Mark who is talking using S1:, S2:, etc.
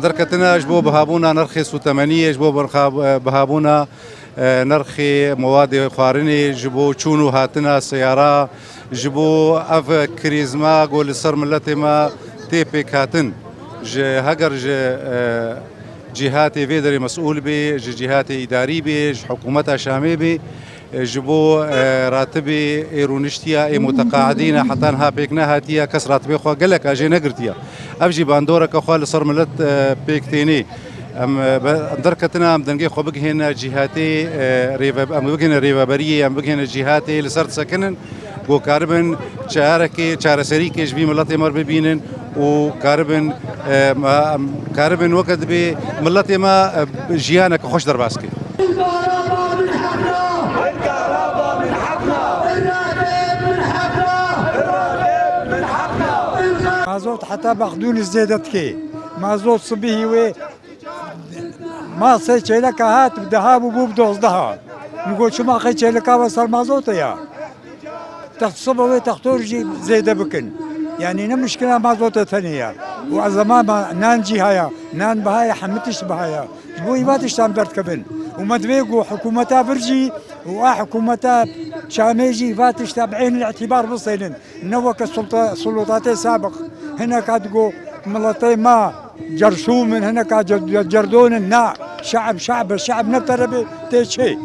S1: دركتنا جبو بهابونا نرخي سوتمانية جبو بهابونا نرخي مواد خوارني جبو تشونو هاتنا سيارة جبو اف كريزما قول السر ملتي ما تيبي كاتن هجر جهاتي فيدري مسؤول بي جهاتي إداري بي حكومتها شامي بي جبو راتبي إيرونشتيا متقاعدين حتى نها بيكنا هاتيا كس راتبي خوا قالك أجي نقرتيا أبجي باندورك أخوال صار ملت بيكتيني أم دركتنا أم دنجي خو بجهنا جهاتي ريفا أم بجهنا ريفابرية أم بجهنا جهاتي لصرت سكنن جو كاربن شاركي شارسريكي جبي ملتي مر ببينن وكاربن كاربن وقت بملتي ما جيانك خوش درباسكي
S2: مازوت حتى باخذون زيادتك مازوت صبيه و ما صيت لك هات بذهب وبوب ضها نقول شو ما خيت لك وصل مازوت يا تخصبه وتختار زياده بكن يعني مشكله مازوت ثانيه وزمان ما نانجي هيا نان بهاي حمتش بهاي بوي ما تشتم درت كبن ومدويقو حكومتها برجي وحكومتها شاميجي فاتش تابعين الاعتبار بصيلن نوك السلطات سابق هنا كاتقو ملطي ما جرشو من هنا جردون النا شعب الشعب نبتر تيشي